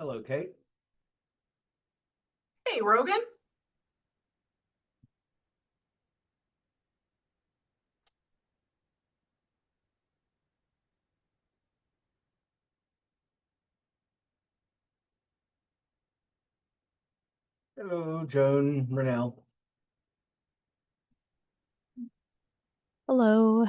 Hello, Kate. Hey, Rogan. Hello, Joan Rennell. Hello.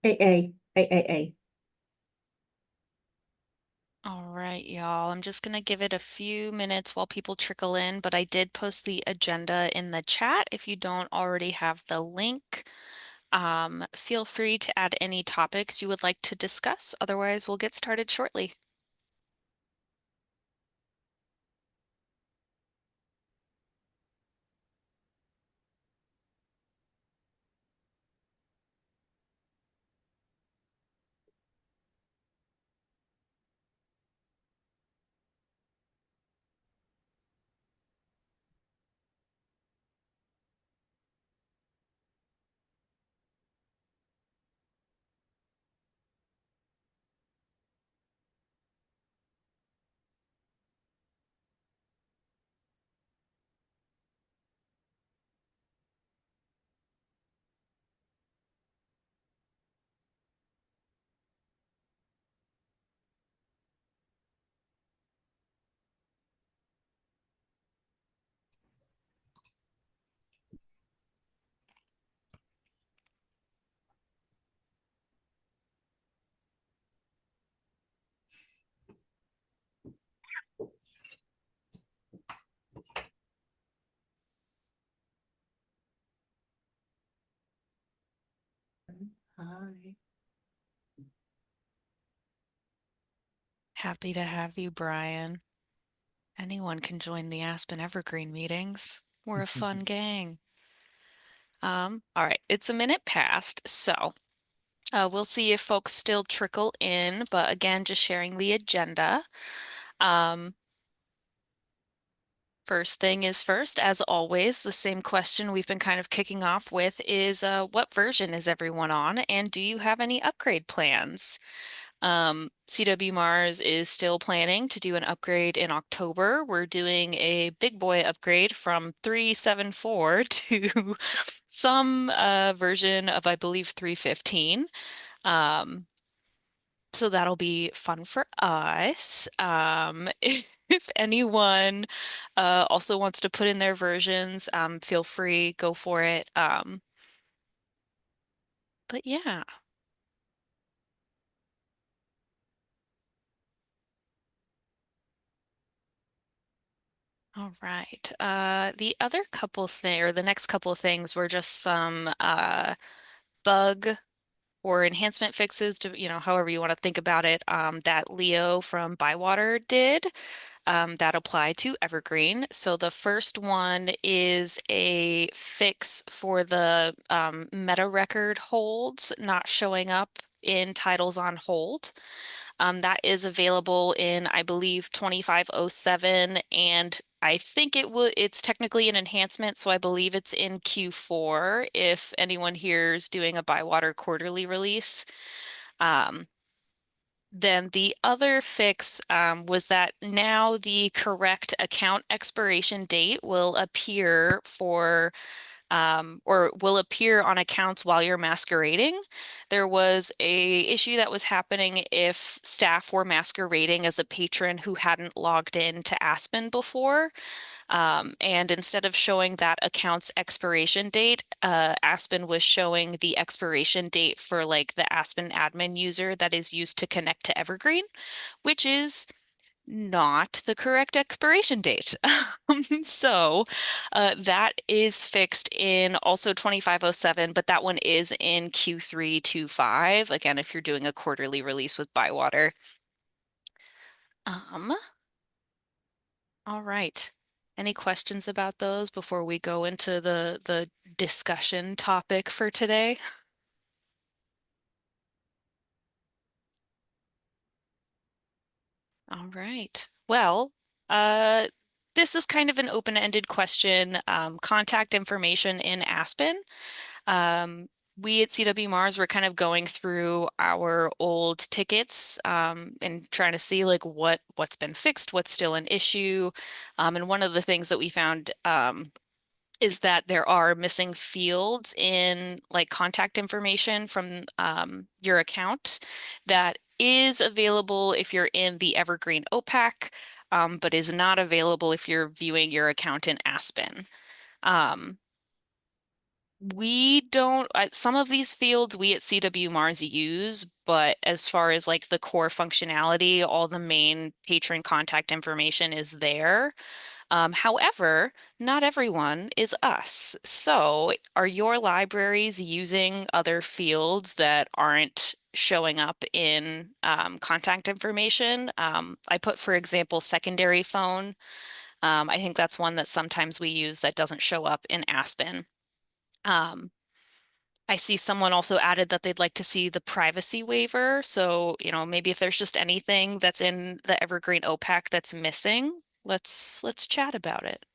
A. All right, y'all. I'm just going to give it a few minutes while people trickle in, but I did post the agenda in the chat if you don't already have the link. Feel free to add any topics you would like to discuss. Otherwise, we'll get started shortly. Hi. Happy to have you, Brian. Anyone can join the Aspen Evergreen meetings. We're a fun gang. All right, it's a minute past, so we'll see if folks still trickle in, but again, just sharing the agenda. First thing is first, as always, the same question we've been kind of kicking off with is what version is everyone on, and do you have any upgrade plans? CW Mars is still planning to do an upgrade in October. We're doing a big boy upgrade from 3.7.4 to some version of, I believe, 3.15. So that'll be fun for us. If anyone also wants to put in their versions, feel free, go for it. But yeah. All right. The other couple thing or the next couple of things were just some bug or enhancement fixes to, however you want to think about it, that Leo from Bywater did that apply to Evergreen. So the first one is a fix for the meta record holds not showing up in titles on hold. That is available in, I believe, 2507 and I think it's technically an enhancement, so I believe it's in Q4 if anyone here is doing a Bywater quarterly release. Then the other fix was that now the correct account expiration date will appear or will appear on accounts while you're masquerading. There was a issue that was happening if staff were masquerading as a patron who hadn't logged in to Aspen before. And instead of showing that account's expiration date, Aspen was showing the expiration date for like the Aspen admin user that is used to connect to Evergreen, which is not the correct expiration date. So that is fixed in also 2507, but that one is in Q325. Again, if you're doing a quarterly release with Bywater. All right. Any questions about those before we go into the discussion topic for today? All right. Well, this is kind of an open-ended question. Contact information in Aspen. We at CW Mars were kind of going through our old tickets and trying to see like what's been fixed, what's still an issue. And one of the things that we found is that there are missing fields in like contact information from your account that is available if you're in the Evergreen OPAC, but is not available if you're viewing your account in Aspen. We don't, some of these fields we at CW Mars use, but as far as like the core functionality, all the main patron contact information is there. However, not everyone is us. So are your libraries using other fields that aren't showing up in contact information? I put, for example, secondary phone. I think that's one that sometimes we use that doesn't show up in Aspen. Um, I see someone also added that they'd like to see the privacy waiver. So, maybe if there's just anything that's in the Evergreen OPAC that's missing, let's chat about it.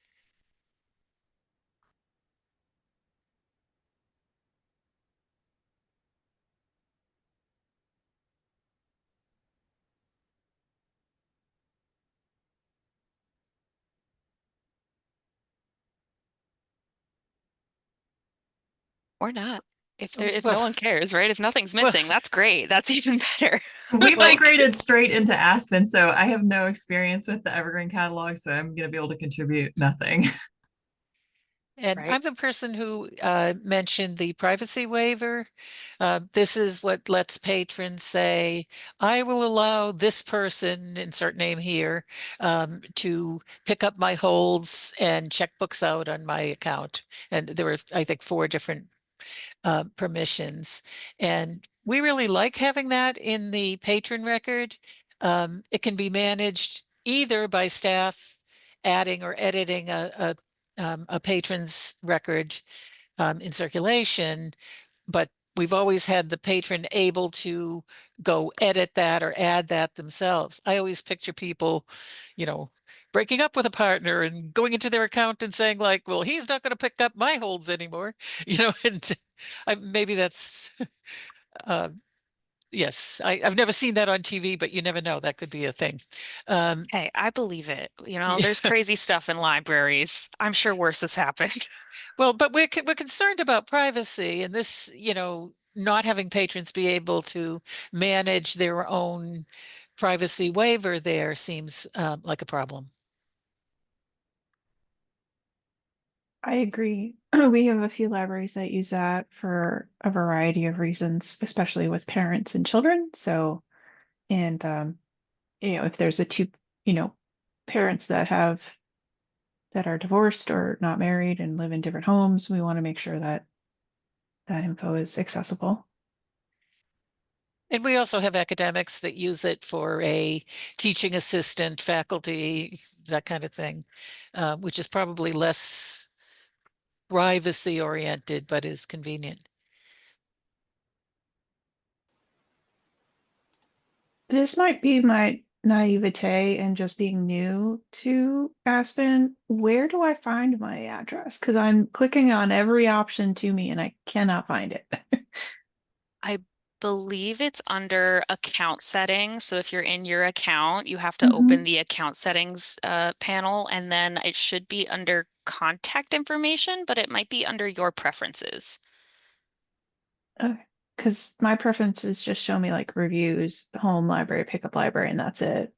Or not. If no one cares, right? If nothing's missing, that's great. That's even better. We migrated straight into Aspen, so I have no experience with the Evergreen catalog, so I'm going to be able to contribute nothing. And Right. I'm the person who mentioned the privacy waiver. This is what lets patrons say, I will allow this person, insert name here, to pick up my holds and check books out on my account. And there were, I think, 4 different permissions. And we really like having that in the patron record. It can be managed either by staff adding or editing a patron's record in circulation, but we've always had the patron able to go edit that or add that themselves. I always picture people, breaking up with a partner and going into their account and saying like, well, he's not going to pick up my holds anymore, and maybe that's, yes, I've never seen that on TV, but you never know, that could be a thing. Hey, I believe it. There's crazy stuff in libraries. I'm sure worse has happened. Well, but we're concerned about privacy, and this, not having patrons be able to manage their own privacy waiver there seems like a problem. I agree. We have a few libraries that use that for a variety of reasons, especially with parents and children. So, and if there's parents that are divorced or not married and live in different homes, we want to make sure that that info is accessible. And we also have academics that use it for a teaching assistant, faculty, that kind of thing, which is probably less privacy oriented, but is convenient. This might be my naivete and just being new to Aspen, where do I find my address? Because I'm clicking on every option to me and I cannot find it. I believe it's under account settings. So if you're in your account, you have to Mhm. open the account settings panel, and then it should be under contact information, but it might be under your preferences. Okay. Because my preferences just show me like reviews, home library, pickup library, and that's it.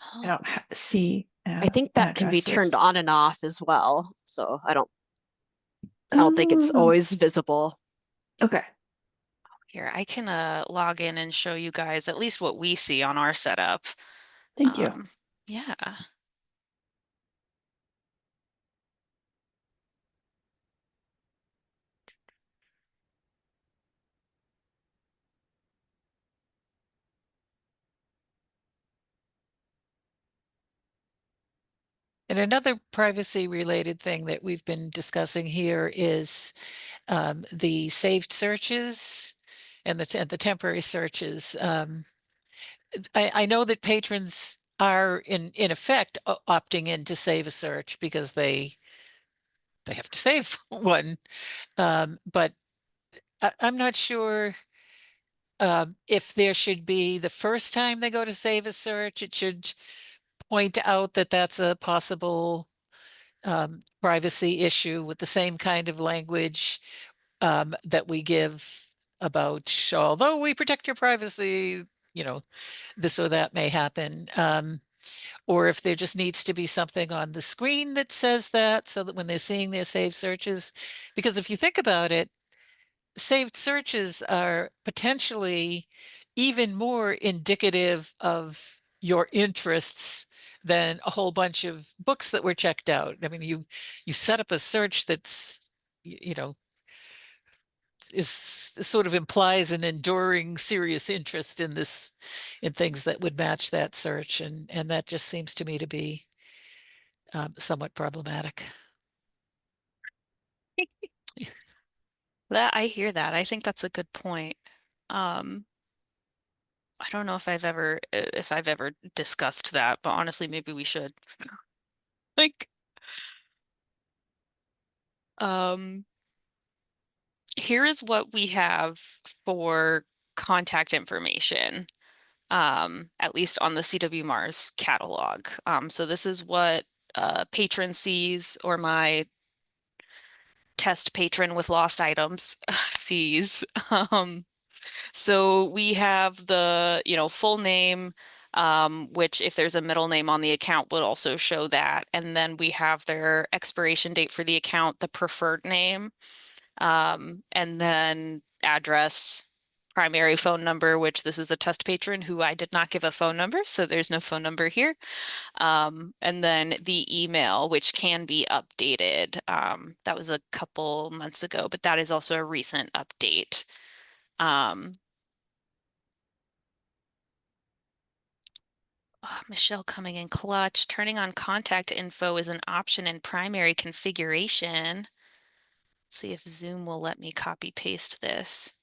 I Oh, don't see I think that can be turned addresses. on and off as well. So I don't think it's Oh, always visible. okay. here, I can log in and show you guys at least what we see on our setup. Thank you. Yeah. And another privacy related thing that we've been discussing here is the saved searches and the temporary searches. I know that patrons are in effect opting in to save a search because they have to save one. But I'm not sure if there should be the first time they go to save a search, it should point out that that's a possible privacy issue with the same kind of language that we give about, although we protect your privacy, this or that may happen. Or if there just needs to be something on the screen that says that, so that when they're seeing their saved searches, because if you think about it, saved searches are potentially even more indicative of your interests than a whole bunch of books that were checked out. I mean, you set up a search that's, is sort of implies an enduring serious interest in things that would match that search, and that just seems to me to be somewhat problematic. That I hear that. I think that's a good point. Um, I don't know if I've ever discussed that, but honestly, maybe we should. Like, um, here is what we have for contact information, at least on the CW Mars catalog. So this is what patron sees, or my test patron with lost items sees. So we have the, full name, which if there's a middle name on the account would also show that. And then we have their expiration date for the account, the preferred name, and then address, primary phone number, which this is a test patron who I did not give a phone number, so there's no phone number here. And then the email, which can be updated. That was a couple months ago, but that is also a recent update. Oh, Michelle coming in clutch. Turning on contact info is an option in primary configuration. Let's see if Zoom will let me copy paste this.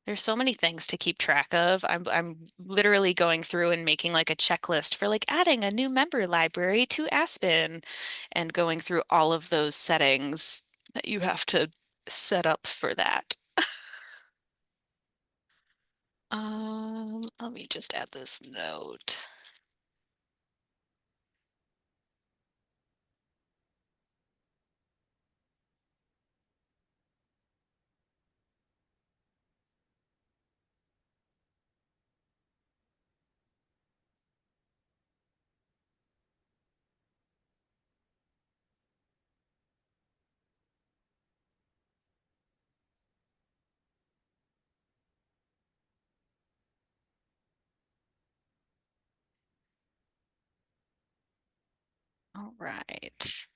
There's so many things to keep track of. I'm literally going through and making like a checklist for like adding a new member library to Aspen and going through all of those settings that you have to set up for that. Let me just add this note. All right.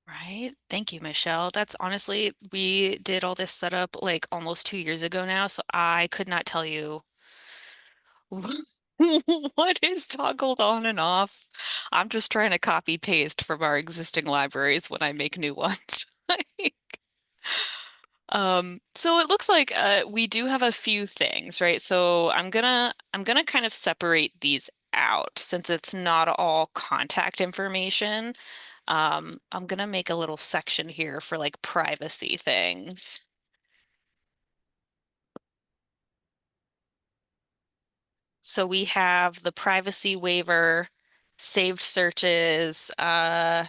Right. Thank you, Michelle. That's honestly, we did all this setup like almost 2 years ago now, so I could not tell you what is toggled on and off. I'm just trying to copy paste from our existing libraries when I make new ones. So it looks like we do have a few things, right? So I'm gonna kind of separate these out since it's not all contact information. I'm gonna make a little section here for like privacy things. So we have the privacy waiver, saved searches, and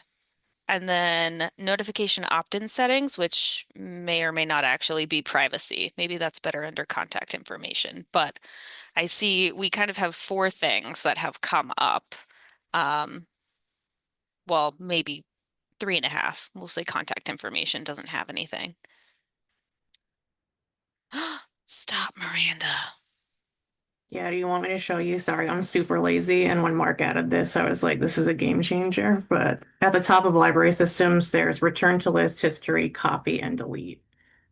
then notification opt-in settings, which may or may not actually be privacy. Maybe that's better under contact information. But I see we kind of have four things that have come up. Um, well, maybe three and a half. We'll say contact information doesn't have anything. Stop, Miranda. Yeah, do you want me to show you? Sorry, I'm super lazy. And when Mark added this, I was like, this is a game changer. But at the top of library systems, there's return to list, history, copy, and delete.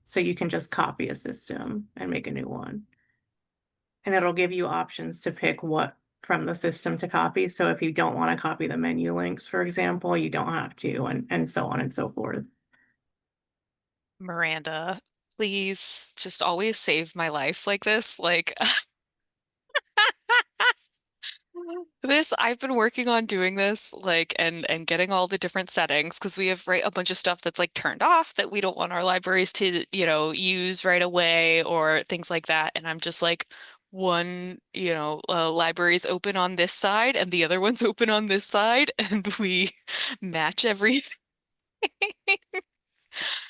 So you can just copy a system and make a new one. And it'll give you options to pick what from the system to copy. So if you don't want to copy the menu links, for example, you don't have to, and so on and so forth. Miranda, please just always save my life like this. Like this, I've been working on doing this, like, and getting all the different settings because we have right a bunch of stuff that's like turned off that we don't want our libraries to, use right away or things like that. And I'm just like, one, library's open on this side and the other one's open on this side, and we match everything.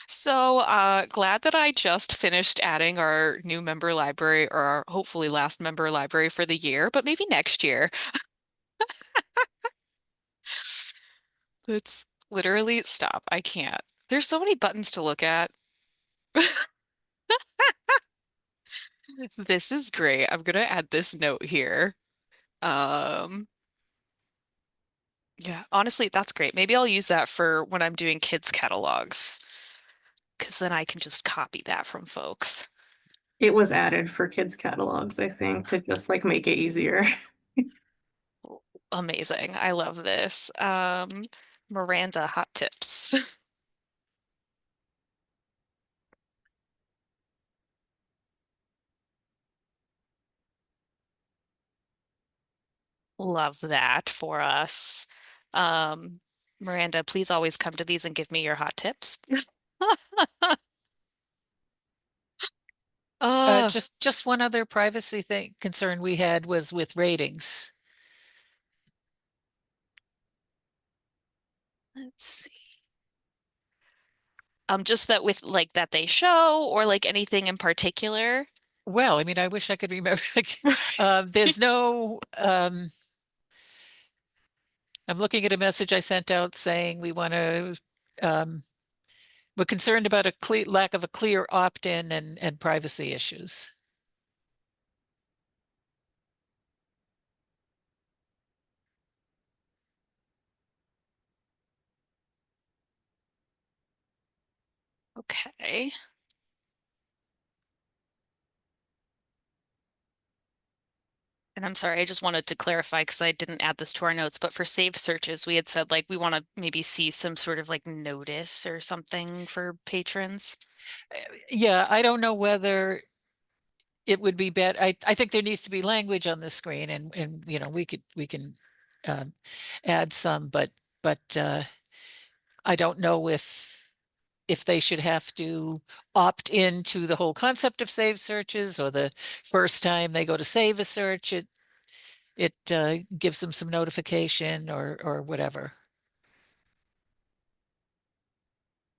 So, glad that I just finished adding our new member library or our hopefully last member library for the year, but maybe next year. Let's literally stop. I can't. There's so many buttons to look at. This is great. I'm gonna add this note here. Um, yeah, honestly, that's great. Maybe I'll use that for when I'm doing kids catalogs, because then I can just copy that from folks. It was added for kids catalogs, I think, to just like make it easier. Amazing. I love this. Miranda, hot tips. Love that for us. Um, Miranda, please always come to these and give me your hot tips. Uh, Just one other privacy thing concern we had was with ratings. let's see. Just that with like that they show or like anything in particular. Well, I mean, I wish I could remember. There's no, I'm looking at a message I sent out saying we want to, we're concerned about a clear lack of a clear opt-in and privacy issues. Okay. And I'm sorry, I just wanted to clarify because I didn't add this to our notes, but for saved searches, we had said like we want to maybe see some sort of like notice or something for patrons. Yeah, I don't know whether it would be better. I think there needs to be language on the screen and we can um, add some, but I don't know if they should have to opt into the whole concept of save searches, or the first time they go to save a search, it gives them some notification or whatever.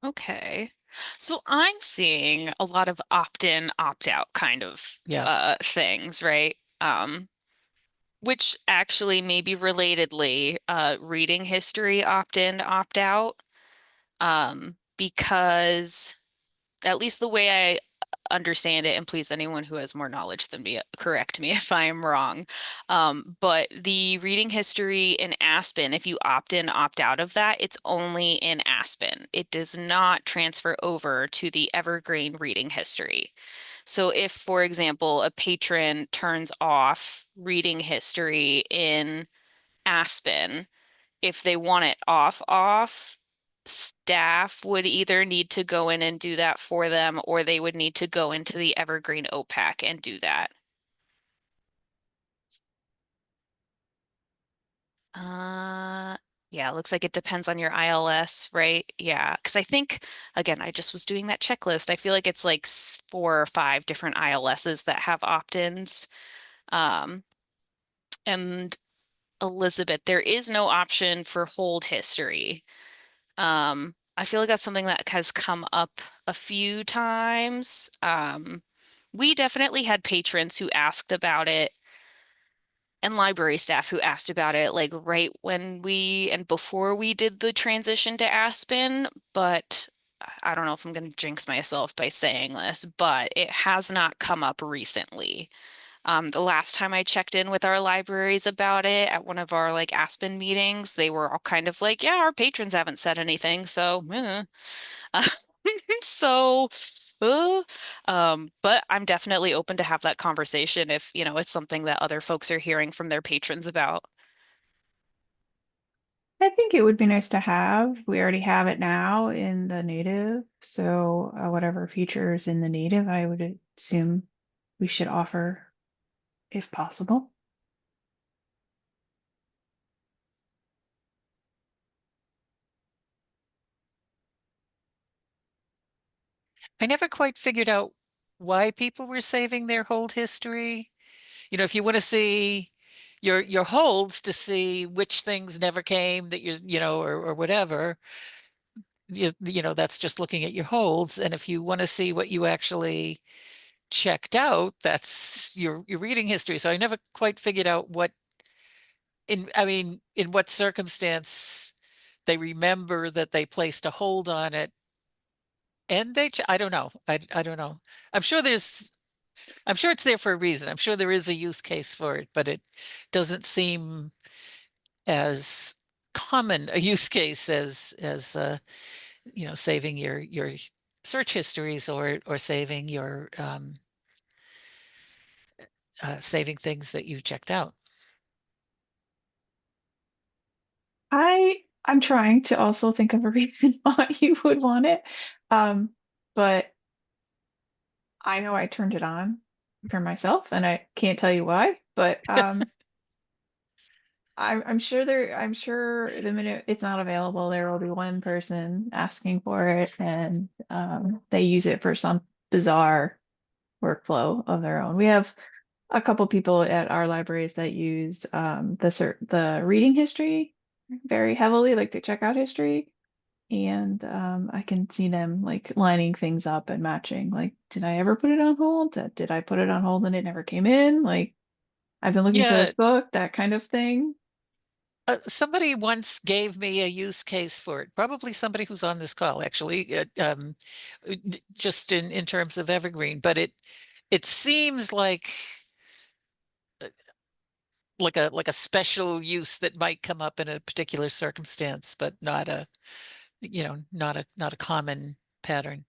Okay. So I'm seeing a lot of opt-in, opt-out kind of Yeah. things, right? Which actually maybe relatedly, reading history opt-in, opt-out. Because at least the way I understand it, and please anyone who has more knowledge than me, correct me if I am wrong. But the reading history in Aspen, if you opt in, opt out of that, it's only in Aspen. It does not transfer over to the Evergreen reading history. So if, for example, a patron turns off reading history in Aspen, if they want it off, staff would either need to go in and do that for them, or they would need to go into the Evergreen OPAC and do that. Yeah, it looks like it depends on your ILS, right? Yeah, because I think, again, I just was doing that checklist. I feel like it's like 4 or 5 different ILSs that have opt-ins. Um, and Elizabeth, there is no option for hold history. I feel like that's something that has come up a few times. We definitely had patrons who asked about it and library staff who asked about it like right when we and before we did the transition to Aspen, but I don't know if I'm going to jinx myself by saying this, but it has not come up recently. The last time I checked in with our libraries about it at one of our like Aspen meetings, they were all kind of like, yeah, our patrons haven't said anything, so so uh, but I'm definitely open to have that conversation if, it's something that other folks are hearing from their patrons about. I think it would be nice to have. We already have it now in the native, so whatever features in the native, I would assume we should offer if possible. I never quite figured out why people were saving their hold history. If you want to see your holds to see which things never came that or whatever, that's just looking at your holds. And if you want to see what you actually checked out, that's your reading history. So I never quite figured out in what circumstance they remember that they placed a hold on it. And I don't know. I don't know. I'm sure I'm sure it's there for a reason. I'm sure there is a use case for it, but it doesn't seem as common a use case as saving your search histories or saving your saving things that you checked out. I'm trying to also think of a reason why you would want it. But I know I turned it on for myself and I can't tell you why, but I'm sure the minute it's not available, there will be one person asking for it and they use it for some bizarre workflow of their own. We have a couple people at our libraries that use the reading history very heavily, like to check out history. And I can see them like lining things up and matching. Like, did I ever put it on hold? Did I put it on hold and it never came in? Like, I've been looking for Yeah, this book, that kind of thing. somebody once gave me a use case for it. Probably somebody who's on this call, actually, just in terms of Evergreen. But it seems like a special use that might come up in a particular circumstance, but not a common pattern.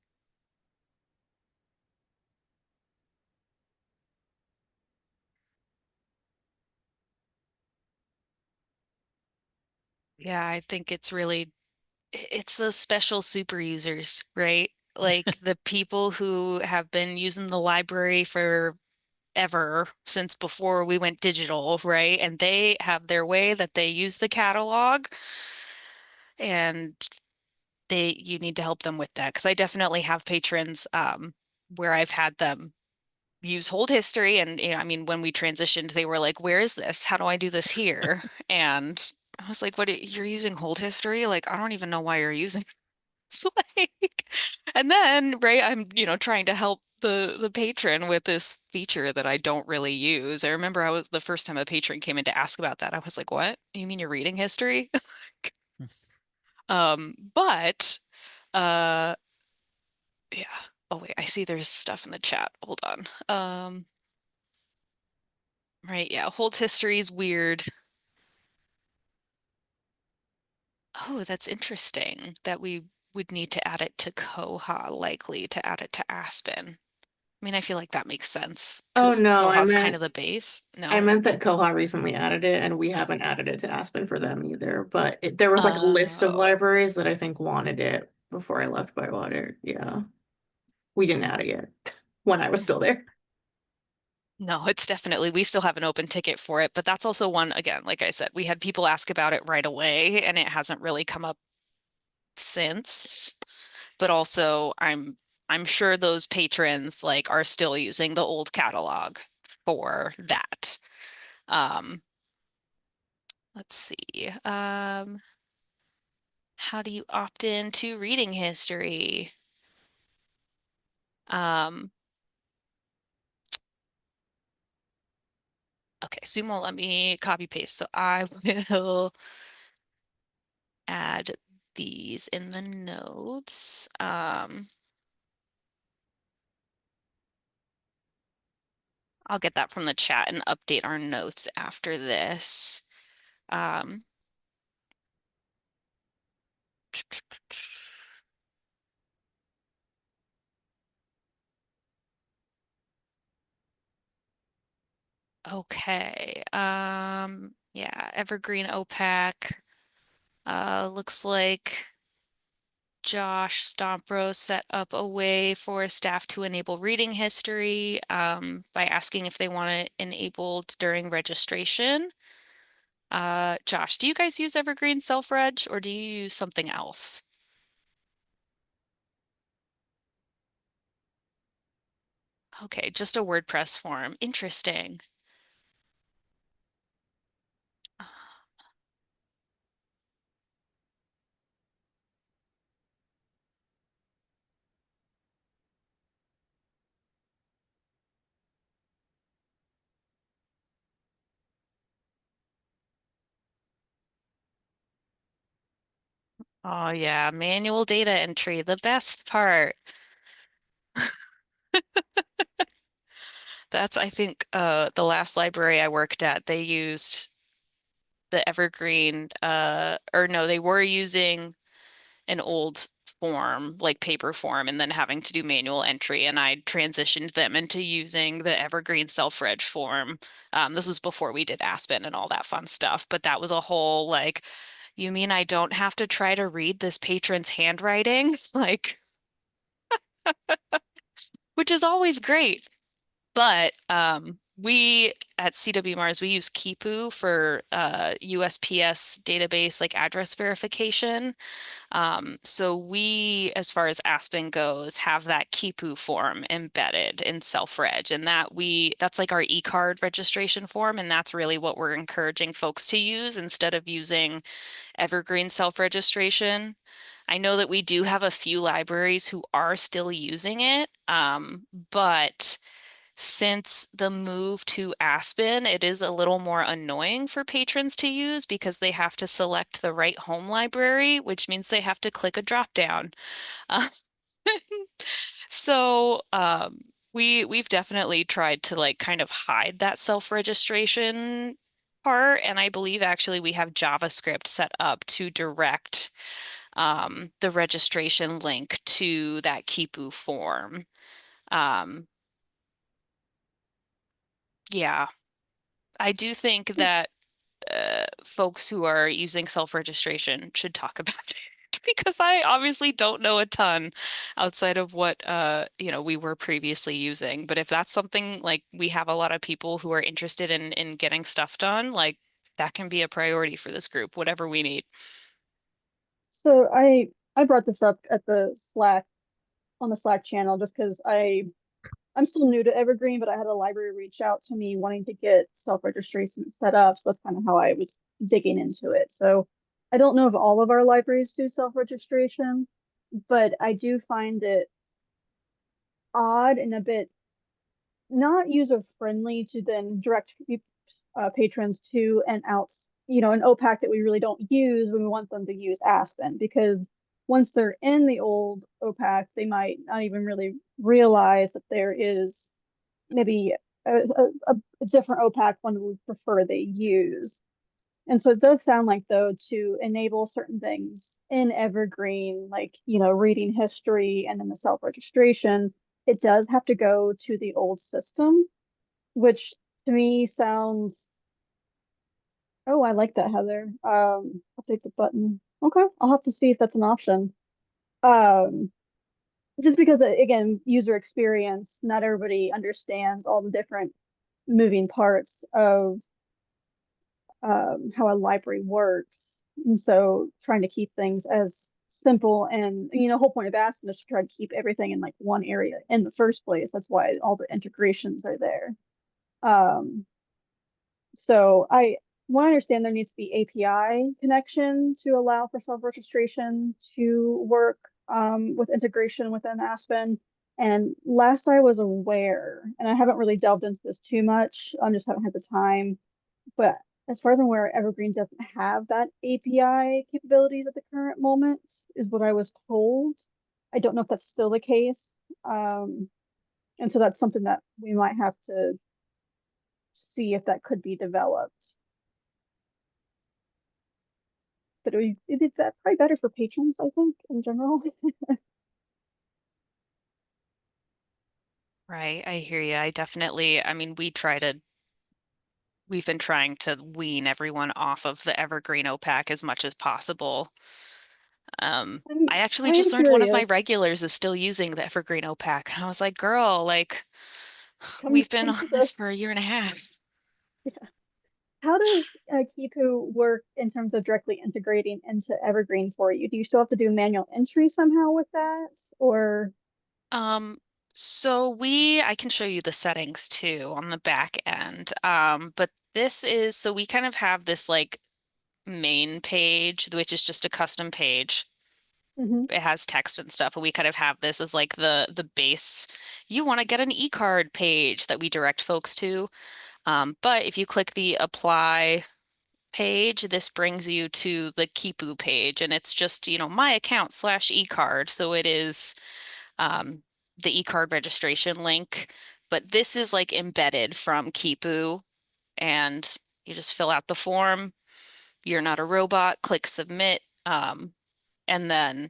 Yeah, I think it's those special super users, right? Like the people who have been using the library for ever since before we went digital, right? And they have their way that they use the catalog and you need to help them with that. Because I definitely have patrons where I've had them use hold history and I mean when we transitioned they were like, where is this? How do I do this here? And I was like, you're using hold history? Like, I don't even know why you're using this. Like, and then right, I'm trying to help the patron with this feature that I don't really use. I remember I was the first time a patron came in to ask about that. I was like, what? You mean your reading history? But uh yeah. Oh wait, I see there's stuff in the chat. Hold on. Right, yeah, hold history is weird. Oh, that's interesting that we would need to add it to Koha, likely to add it to Aspen. I mean, I feel like that makes sense Oh because no, I Koha's kind meant of the base. I No. meant that Koha recently added it, and we haven't added it to Aspen for them either. But there was like a list of Oh. libraries that I think wanted it before I left Bywater. Yeah, we didn't add it yet when I was still there. No, it's definitely, we still have an open ticket for it, but that's also one, again, like I said, we had people ask about it right away and it hasn't really come up since. But also I'm sure those patrons like are still using the old catalog for that. Um, let's see. How do you opt in to reading history? Um, okay, Zoom won't let me copy paste, so I will add these in the notes. I'll get that from the chat and update our notes after this. Okay. Yeah, Evergreen OPAC. Looks like Josh Stompro set up a way for staff to enable reading history by asking if they want it enabled during registration. Josh, do you guys use Evergreen self-reg or do you use something else? Okay, just a WordPress form. Interesting. Oh yeah, manual data entry, the best part. That's, I think, the last library I worked at, they used the Evergreen, or no, they were using an old form, like paper form, and then having to do manual entry. And I transitioned them into using the Evergreen self-reg form. This was before we did Aspen and all that fun stuff, but that was a whole like, you mean I don't have to try to read this patron's handwriting? Like, which is always great. But we at CW Mars, we use Kipu for USPS database like address verification. So we, as far as Aspen goes, have that Kipu form embedded in self-reg, and that's like our e-card registration form, and that's really what we're encouraging folks to use instead of using Evergreen self-registration. I know that we do have a few libraries who are still using it, but since the move to Aspen, it is a little more annoying for patrons to use because they have to select the right home library, which means they have to click a drop down. Uh, so we've definitely tried to like kind of hide that self-registration part, and I believe actually we have JavaScript set up to direct the registration link to that Kipu form. Um, yeah. I do think that folks who are using self-registration should talk about it because I obviously don't know a ton outside of what we were previously using. But if that's something like we have a lot of people who are interested in getting stuff done, like that can be a priority for this group, whatever we need. So I brought this up at the Slack on the Slack channel just because I'm still new to Evergreen, but I had a library reach out to me wanting to get self-registration set up. So that's kind of how I was digging into it. So I don't know if all of our libraries do self-registration, but I do find it odd and a bit not user friendly to then direct patrons to an an OPAC that we really don't use when we want them to use Aspen, because once they're in the old OPAC, they might not even really realize that there is maybe a different OPAC one we prefer they use. And so it does sound like, though, to enable certain things in Evergreen, like, reading history and then the self-registration, it does have to go to the old system, which to me sounds, oh, I like that, Heather. I'll take the button. Okay, I'll have to see if that's an option. Um, just because again, user experience, not everybody understands all the different moving parts of how a library works. And so trying to keep things as simple and, whole point of Aspen is to try to keep everything in like one area in the first place. That's why all the integrations are there. So I understand there needs to be API connection to allow for self-registration to work with integration within Aspen. And last I was aware, and I haven't really delved into this too much, I just haven't had the time, but as far as I'm aware, Evergreen doesn't have that API capabilities at the current moment, is what I was told. I don't know if that's still the case. And so that's something that we might have to see if that could be developed. But it's probably better for patrons, I think, in general. Right, I hear you. I mean, we've been trying to wean everyone off of the Evergreen OPAC as much as possible. I actually I just am learned one of my curious. regulars is still using the Evergreen OPAC. And I was like, girl, like, Come we've been come on to this the for a year and a half. How does Kipu work in terms of directly integrating into Evergreen for you? Do you still have to do manual entry somehow with that? Or Um, I can show you the settings too on the back end. But so we kind of have this like main page, which is just a custom page. Mhm. It has text and stuff, and we kind of have this as like the base. You want to get an e-card page that we direct folks to. But if you click the apply page, this brings you to the Kipu page, and it's just, my account / e-card. So it is the e-card registration link, but this is like embedded from Kipu, and you just fill out the form. You're not a robot, click submit, and then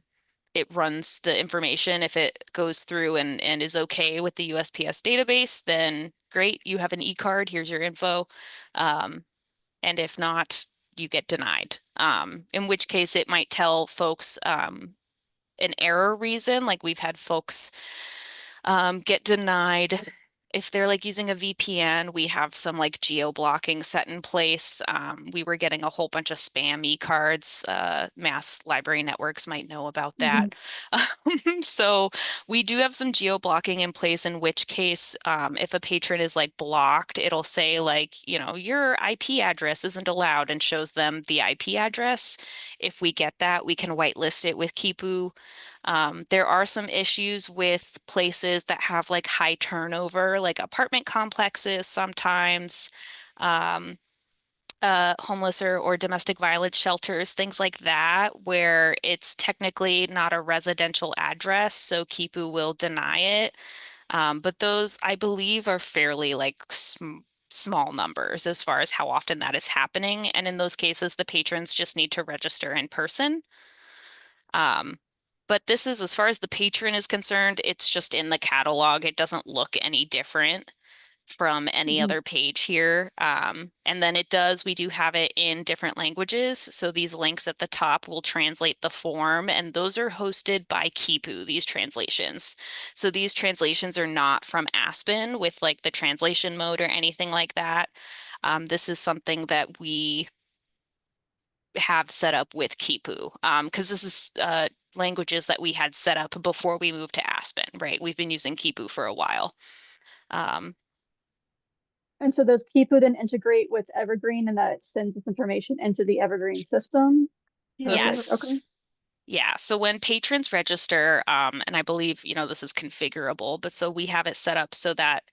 it runs the information. If it goes through and is okay with the USPS database, then great, you have an e-card, here's your info. And if not, you get denied. In which case it might tell folks an error reason. Like we've had folks get denied if they're like using a VPN. We have some like geo blocking set in place. We were getting a whole bunch of spam e-cards. Mass library networks might know about Mhm. that. So we do have some geo blocking in place, in which case, if a patron is like blocked, it'll say like, your IP address isn't allowed, and shows them the IP address. If we get that, we can whitelist it with Kipu. There are some issues with places that have like high turnover, like apartment complexes sometimes, um, homeless or domestic violence shelters, things like that, where it's technically not a residential address, so Kipu will deny it. But those, I believe, are fairly like small numbers as far as how often that is happening. And in those cases, the patrons just need to register in person. Um, but this is, as far as the patron is concerned, it's just in the catalog. It doesn't look any different from any Mhm. other page here. And then we do have it in different languages. So these links at the top will translate the form, and those are hosted by Kipu, these translations. So these translations are not from Aspen with like the translation mode or anything like that. This is something that we have set up with Kipu, because this is languages that we had set up before we moved to Aspen, right? We've been using Kipu for a while. Um, And so does Kipu then integrate with Evergreen and that it sends this information into the Evergreen system? Okay. yes. Yeah, so when patrons register, and I believe, this is configurable, but so we have it set up so that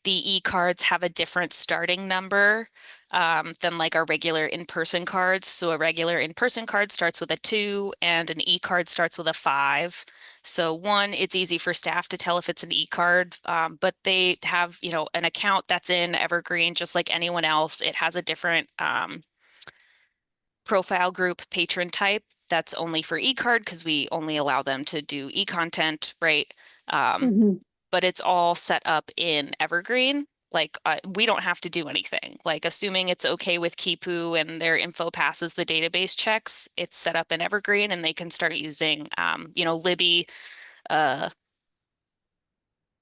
the e-cards have a different starting number than like our regular in-person cards. So a regular in-person card starts with a 2 and an e-card starts with a 5. So one, it's easy for staff to tell if it's an e-card, but they have, an account that's in Evergreen just like anyone else. It has a different profile group patron type that's only for e-card because we only allow them to do e-content, right? Um, Mhm. but it's all set up in Evergreen. Like we don't have to do anything. Like assuming it's okay with Kipu and their info passes the database checks, it's set up in Evergreen and they can start using, Libby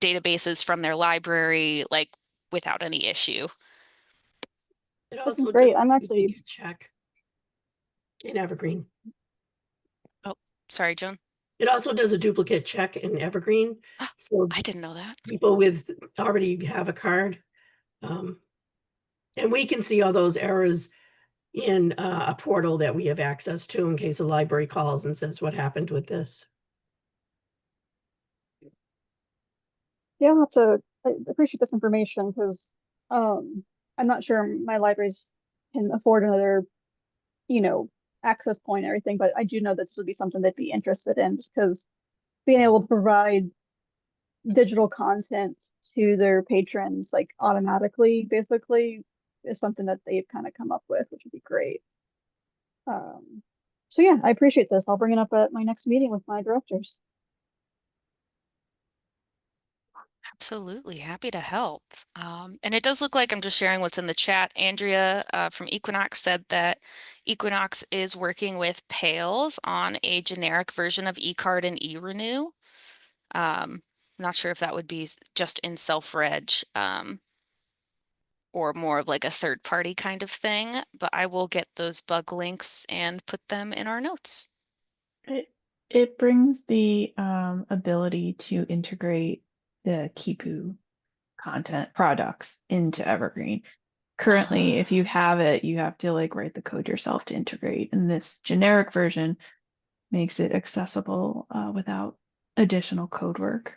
databases from their library, like without any issue. It That's also great. does a I'm actually duplicate check in Evergreen. Oh, sorry, Joan. It also does a duplicate check in Evergreen. So I didn't know that. people with already have a card. And we can see all those errors in a portal that we have access to in case the library calls and says, what happened with this? Yeah, I'll have to I appreciate this information because I'm not sure my libraries can afford another, access point and everything, but I do know this would be something they'd be interested in just because being able to provide digital content to their patrons like automatically basically is something that they've kind of come up with, which would be great. So yeah, I appreciate this. I'll bring it up at my next meeting with my directors. Absolutely, happy to help. And it does look like I'm just sharing what's in the chat. Andrea from Equinox said that Equinox is working with Pales on a generic version of eCard and eRenew. Not sure if that would be just in self-reg or more of like a third-party kind of thing, but I will get those bug links and put them in our notes. It brings the ability to integrate the Kipu content products into Evergreen. Currently, if you have it, you have to like write the code yourself to integrate. And this generic version makes it accessible without additional code work.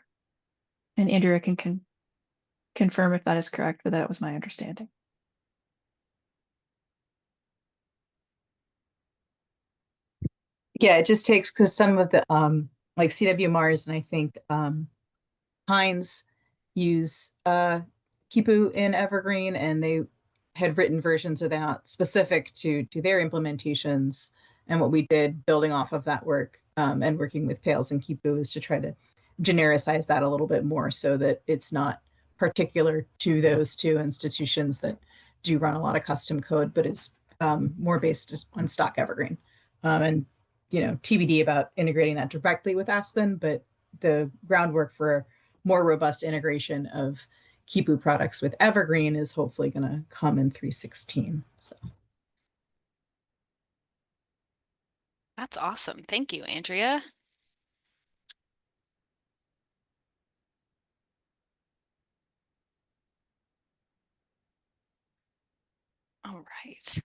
And Andrea can confirm if that is correct, but that was my understanding. Yeah, it just takes because some of the like CW Mars and I think Heinz use Kipu in Evergreen, and they had written versions of that specific to their implementations. And what we did building off of that work and working with Pales and Kipu is to try to genericize that a little bit more so that it's not particular to those two institutions that do run a lot of custom code, but is more based on stock Evergreen. And TBD about integrating that directly with Aspen, but the groundwork for more robust integration of Kipu products with Evergreen is hopefully going to come in 3.16. So That's awesome. Thank you, Andrea. All right.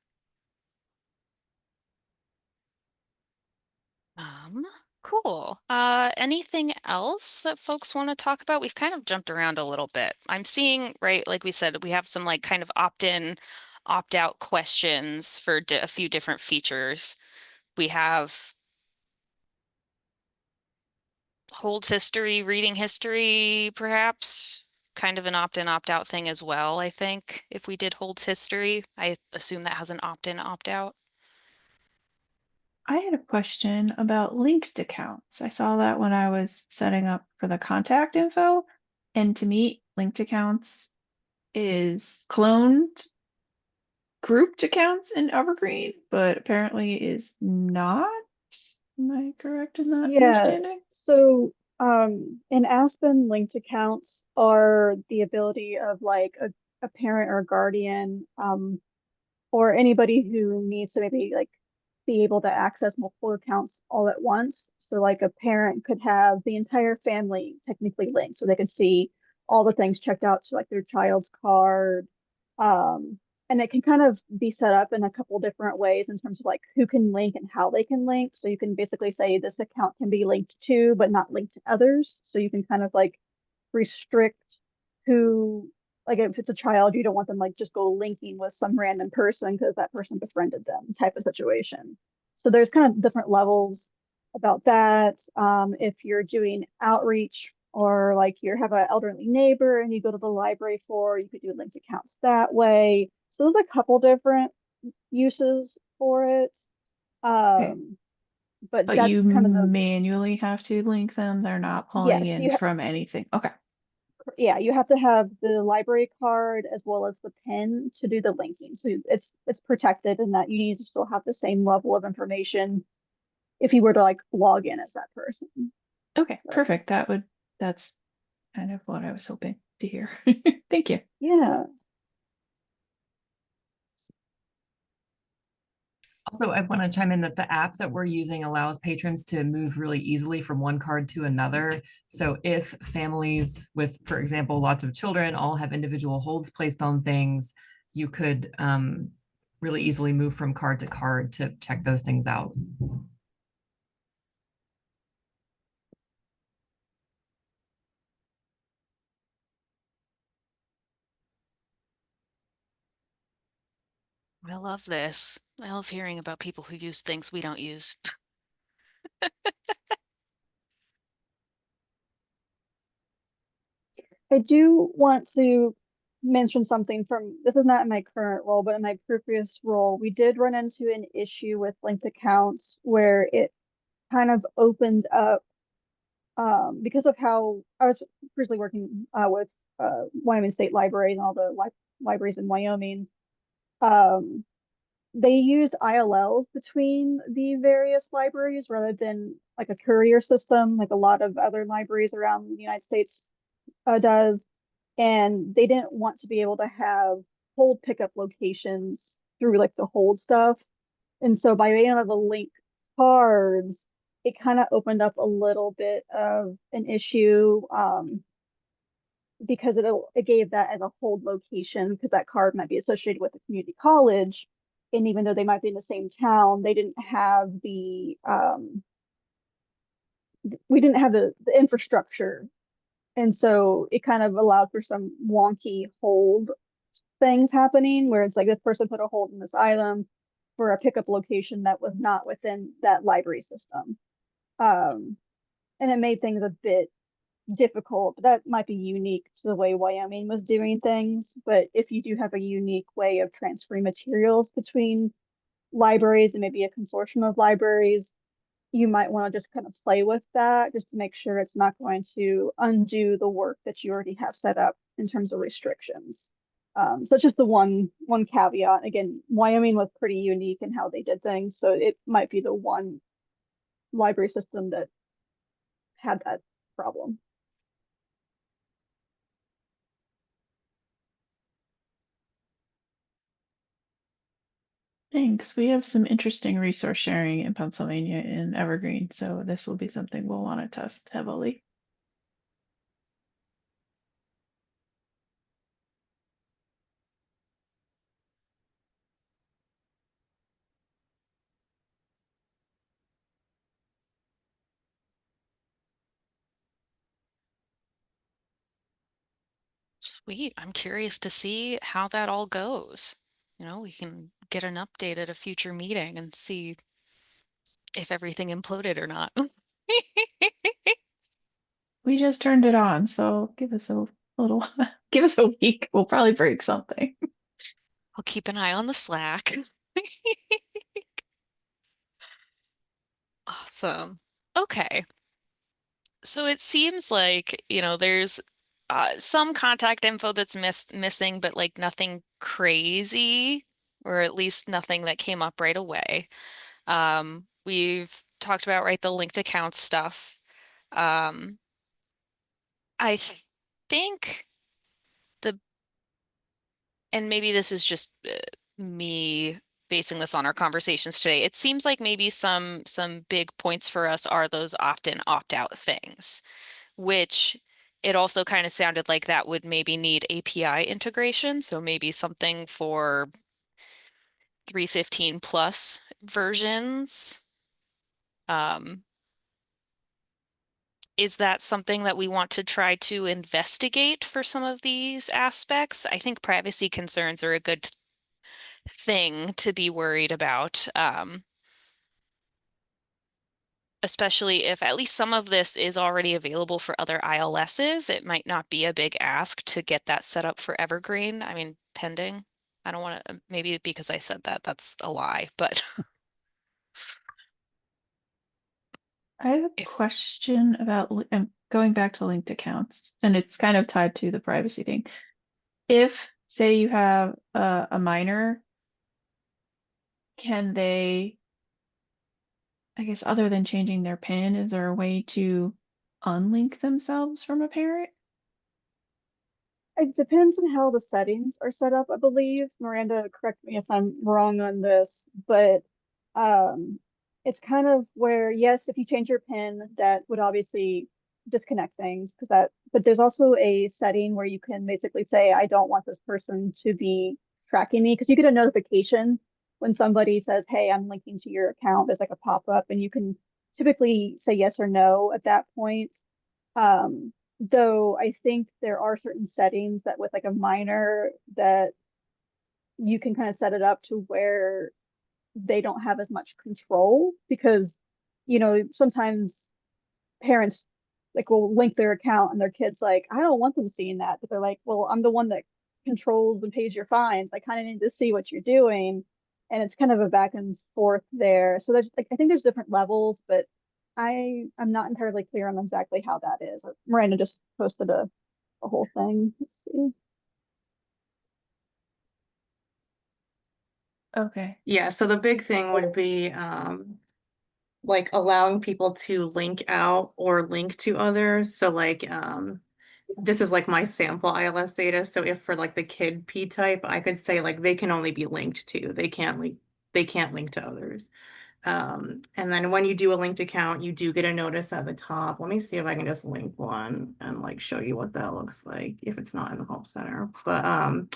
Cool. Anything else that folks want to talk about? We've kind of jumped around a little bit. I'm seeing, right, like we said, we have some like kind of opt-in, opt-out questions for a few different features. We have holds history, reading history, perhaps kind of an opt-in, opt-out thing as well, I think. If we did holds history, I assume that has an opt-in, opt-out. I had a question about linked accounts. I saw that when I was setting up for the contact info. And to me, linked accounts is cloned grouped accounts in Evergreen, but apparently is not. Am I correct in that understanding? So in Aspen, linked accounts are the ability of like a parent or a guardian or anybody who needs to maybe like be able to access multiple accounts all at once. So like a parent could have the entire family technically linked so they could see all the things checked out to like their child's card. And it can kind of be set up in a couple different ways in terms of like who can link and how they can link. So you can basically say this account can be linked to, but not linked to others. So you can kind of like restrict who, like if it's a child, you don't want them like just go linking with some random person because that person befriended them type of situation. So there's kind of different levels about that. If you're doing outreach or like you have an elderly neighbor and you go to the library you could do linked accounts that way. So there's a couple different uses for it. Okay. But But that's you kind of manually have to link them. They're not pulling yes, in from anything. Okay. Yeah, you have to have the library card as well as the PIN to do the linking. So it's protected in that you need to still have the same level of information if you were to like log in as that person. Okay, So, perfect. That's kind of what I was hoping to hear. Thank you. yeah. Also, I want to chime in that the app that we're using allows patrons to move really easily from one card to another. So if families with, for example, lots of children all have individual holds placed on things, you could really easily move from card to card to check those things out. I love this. I love hearing about people who use things we don't use. I do want to mention something from this is not in my current role, but in my previous role, we did run into an issue with linked accounts where it kind of opened up because of how I was previously working with Wyoming State Libraries and all the libraries in Wyoming. They use ILLs between the various libraries rather than like a courier system, like a lot of other libraries around the United States does. And they didn't want to be able to have hold pickup locations through like the hold stuff. And so by being able to link cards, it kind of opened up a little bit of an issue because it gave that as a hold location because that card might be associated with a community college. And even though they might be in the same town, they didn't have we didn't have the infrastructure. And so it kind of allowed for some wonky hold things happening where it's like this person put a hold in this item for a pickup location that was not within that library system. And it made things a bit difficult, but that might be unique to the way Wyoming was doing things. But if you do have a unique way of transferring materials between libraries and maybe a consortium of libraries, you might want to just kind of play with that just to make sure it's not going to undo the work that you already have set up in terms of restrictions. So it's just the one caveat. Again, Wyoming was pretty unique in how they did things, so it might be the one library system that had that problem. Thanks. We have some interesting resource sharing in Pennsylvania in Evergreen, so this will be something we'll want to test heavily. Sweet. I'm curious to see how that all goes. You know, we can get an update at a future meeting and see if everything imploded or not. We just turned it on, so give us a little, give us a week. We'll probably break something. I'll keep an eye on the Slack. Awesome. Okay. So it seems like, you know, there's some contact info that's missing, but like nothing crazy, or at least nothing that came up right away. We've talked about, right, the linked account stuff. I think the, and maybe this is just me basing this on our conversations today. It seems like maybe some big points for us are those opt-in, opt-out things, which it also kind of sounded like that would maybe need API integration. So maybe something for 315 plus versions. Is that something that we want to try to investigate for some of these aspects? I think privacy concerns are a good thing to be worried about, especially if at least some of this is already available for other ILSs. It might not be a big ask to get that set up for Evergreen. I mean, pending. I don't want to, maybe because I said that, that's a lie, but I have a if question about going back to linked accounts, and it's kind of tied to the privacy thing. If, say, you have a minor, can they, I guess, other than changing their PIN, is there a way to unlink themselves from a parent? It depends on how the settings are set up, I believe. Miranda, correct me if I'm wrong on this, but it's kind of where, yes, if you change your PIN, that would obviously disconnect things because but there's also a setting where you can basically say, I don't want this person to be tracking me, because you get a notification when somebody says, hey, I'm linking to your account. There's like a pop-up, and you can typically say yes or no at that point. Though I think there are certain settings that with like a minor that you can kind of set it up to where they don't have as much control, because sometimes parents like will link their account and their kids like, I don't want them seeing that, but they're like, well, I'm the one that controls and pays your fines. I kind of need to see what you're doing. And it's kind of a back and forth there. So there's like, I think there's different levels, but I'm not entirely clear on exactly how that is. Miranda just posted a whole thing. Let's see. Okay. Yeah, so the big thing would be like allowing people to link out or link to others. So like this is like my sample ILS data. So if for like the kid P type, I could say like they can only be linked to, they can't link to others. And then when you do a linked account, you do get a notice at the top. Let me see if I can just link one and like show you what that looks like if it's not in the help center. But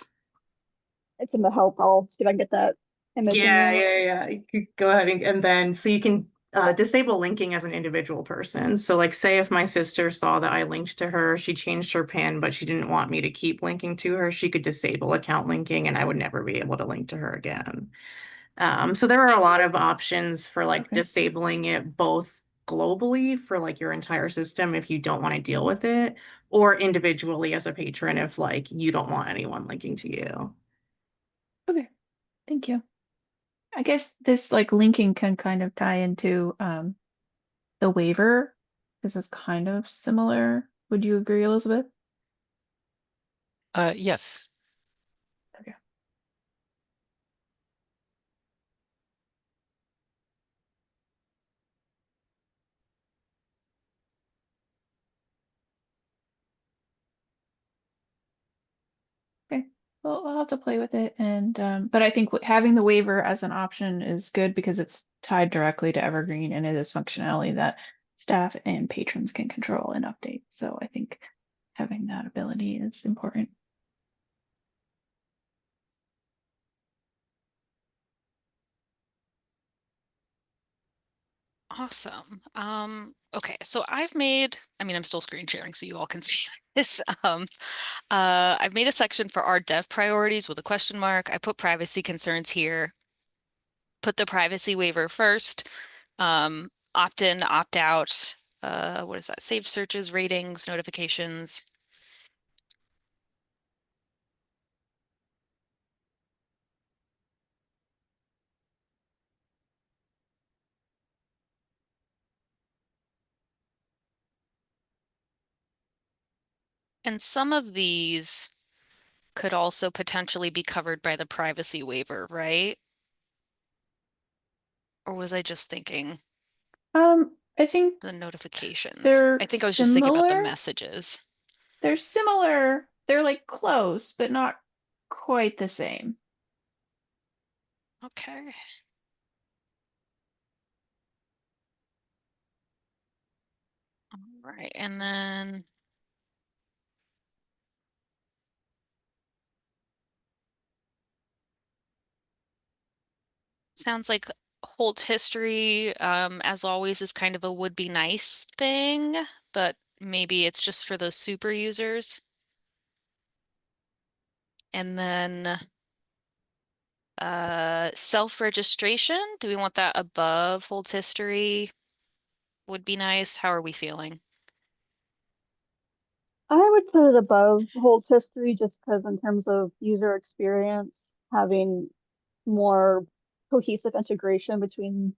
It's in the help. I'll see if I can get that image in yeah, there. yeah. You could go ahead and then so you can disable linking as an individual person. So like say if my sister saw that I linked to her, she changed her PIN, but she didn't want me to keep linking to her, she could disable account linking and I would never be able to link to her again. So there are a lot of options for like Okay. disabling it both globally for like your entire system if you don't want to deal with it, or individually as a patron if like you don't want anyone linking to you. Okay. Thank you. I guess this like linking can kind of tie into the waiver because it's kind of similar. Would you agree, Elizabeth? Yes. Okay. Okay. Well, I'll have to play with it, and but I think having the waiver as an option is good because it's tied directly to Evergreen and it is functionality that staff and patrons can control and update. So I think having that ability is important. Awesome. Okay, so I'm still screen sharing so you all can see this. I've made a section for our dev priorities with a question mark. I put privacy concerns here. Put the privacy waiver first. Opt in, opt out. What is that? Saved searches, ratings, notifications. And some of these could also potentially be covered by the privacy waiver, right? Or was I just thinking I think the notifications? they're I think I was just thinking about the similar. messages. They're similar. They're like close, but not quite the same. Okay. All right, and then sounds like hold history, as always, is kind of a would be nice thing, but maybe it's just for those super users. And then self-registration, do we want that above hold history? Would be nice. How are we feeling? I would put it above holds history just because in terms of user experience, having more cohesive integration between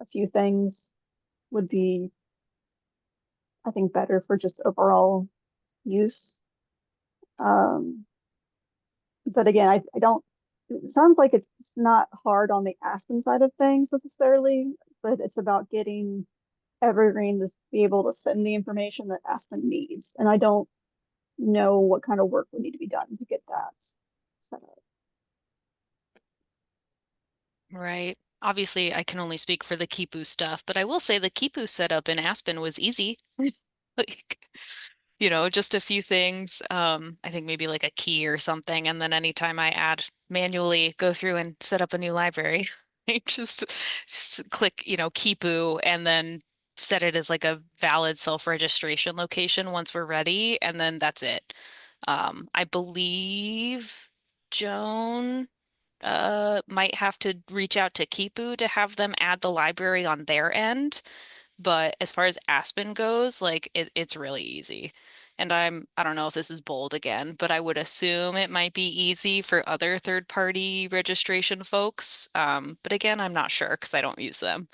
a few things would be I think, better for just overall use. But again, I don't, it sounds like it's not hard on the Aspen side of things necessarily, but it's about getting Evergreen to be able to send the information that Aspen needs. And I don't know what kind of work would need to be done to get that set up. Right. Obviously, I can only speak for the Kipu stuff, but I will say the Kipu setup in Aspen was easy. Like, just a few things. I think maybe like a key or something, and then anytime I manually go through and set up a new library, I just click, Kipu, and then set it as like a valid self-registration location once we're ready, and then that's it. I believe Joan might have to reach out to Kipu to have them add the library on their end. But as far as Aspen goes, like it's really easy. And I don't know if this is bold again, but I would assume it might be easy for other third-party registration folks. But again, I'm not sure because I don't use them.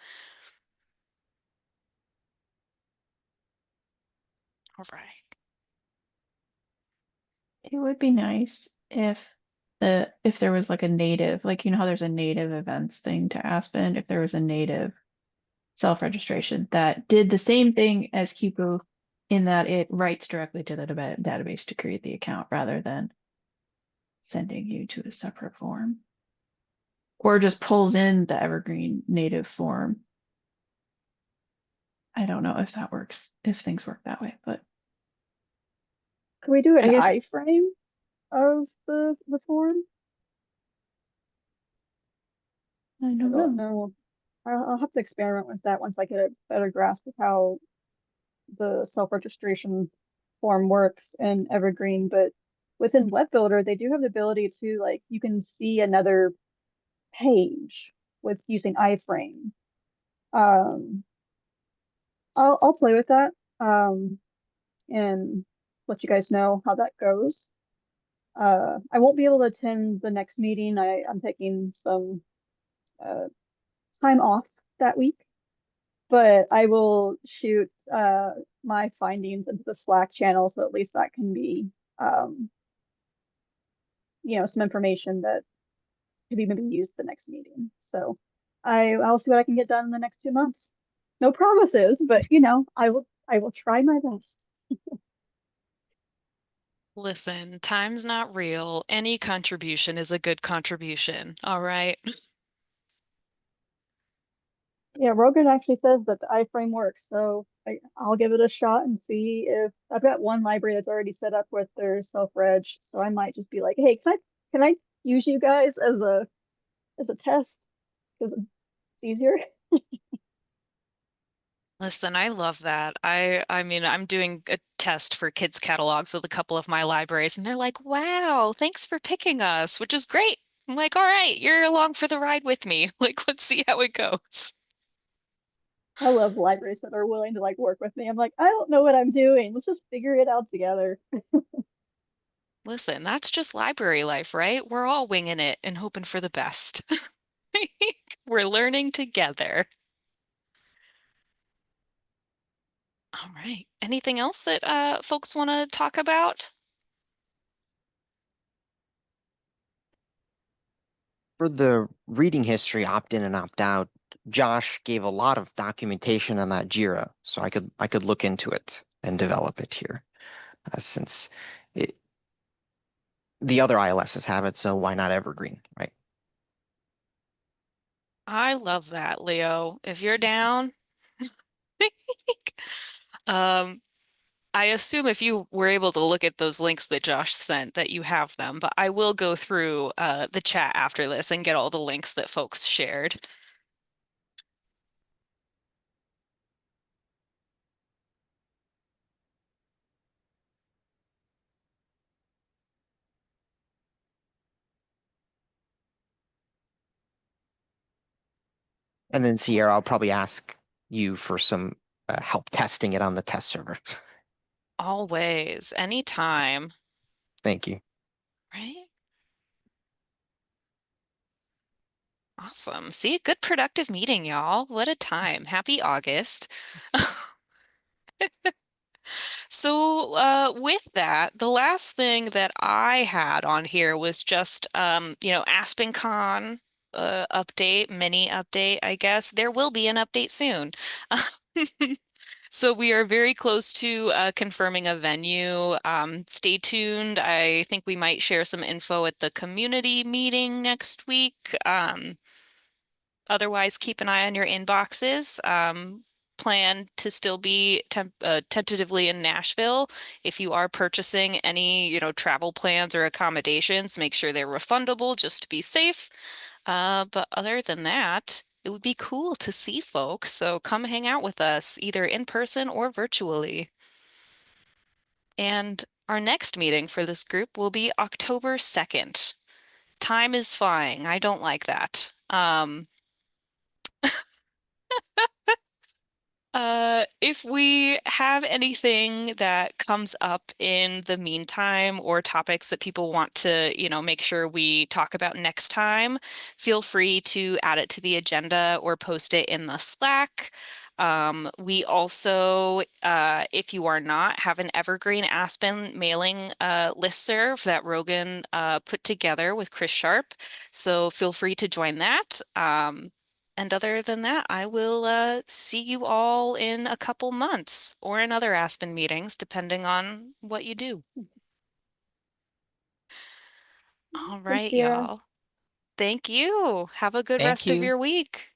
All right. It would be nice if there was like a native, like how there's a native events thing to Aspen, if there was a native self-registration that did the same thing as Kipu in that it writes directly to the database to create the account rather than sending you to a separate form. Or just pulls in the Evergreen native form. I don't know if that works, if things work that way, but Can we do an I guess iframe of the form? I I don't don't know. know. I'll have to experiment with that once I get a better grasp of how the self-registration form works in Evergreen. But within Web Builder, they do have the ability to, like, you can see another page with using iframe. I'll play with that and let you guys know how that goes. I won't be able to attend the next meeting. I'm taking some time off that week, but I will shoot my findings into the Slack channel, so at least that can be some information that could even be used the next meeting. So I'll see what I can get done in the next 2 months. No promises, but I will try my best. Listen, time's not real. Any contribution is a good contribution. All right. Yeah, Rogan actually says that the iframe works, so I'll give it a shot and see if I've got one library that's already set up with their self-reg, so I might just be like, hey, can I use you guys as a test because it's easier. Listen, I love that. I mean, I'm doing a test for kids catalogs with a couple of my libraries, and they're like, "Wow, thanks for picking us," which is great. I'm like, "All right, you're along for the ride with me. Like, let's see how it goes." I love libraries that are willing to work with me. I'm like, I don't know what I'm doing. Let's just figure it out together. Listen, that's just library life, right? We're all winging it and hoping for the best. We're learning together. All right. Anything else that folks want to talk about? For the reading history opt-in and opt-out, Josh gave a lot of documentation on that Jira, so I could look into it and develop it here, since the other ILSs have it, so why not Evergreen, right? I love that, Leo. If you're down, um, I assume if you were able to look at those links that Josh sent, that you have them, but I will go through the chat after this and get all the links that folks shared. And then Sierra, I'll probably ask you for some help testing it on the test server. Always, anytime, Thank you. right? Awesome. See, good productive meeting, y'all. What a time. Happy August. So with that, the last thing that I had on here was just AspenCon update, mini update, I guess. There will be an update soon. So we are very close to confirming a venue. Stay tuned. I think we might share some info at the community meeting next week. Otherwise, keep an eye on your inboxes. Plan to still be tentatively in Nashville. If you are purchasing any, travel plans or accommodations, make sure they're refundable just to be safe. But other than that, it would be cool to see folks. So come hang out with us either in person or virtually. And our next meeting for this group will be October 2nd. Time is flying. I don't like that. If we have anything that comes up in the meantime or topics that people want to, make sure we talk about next time, feel free to add it to the agenda or post it in the Slack. We also, if you are not, have an Evergreen Aspen mailing listserv that Rogan put together with Chris Sharp. So feel free to join that. And other than that, I will see you all in a couple months or in other Aspen meetings, depending on what you do. All Thanks, right, Sierra. y'all. Thank you. Have a good Thank rest of you. your week.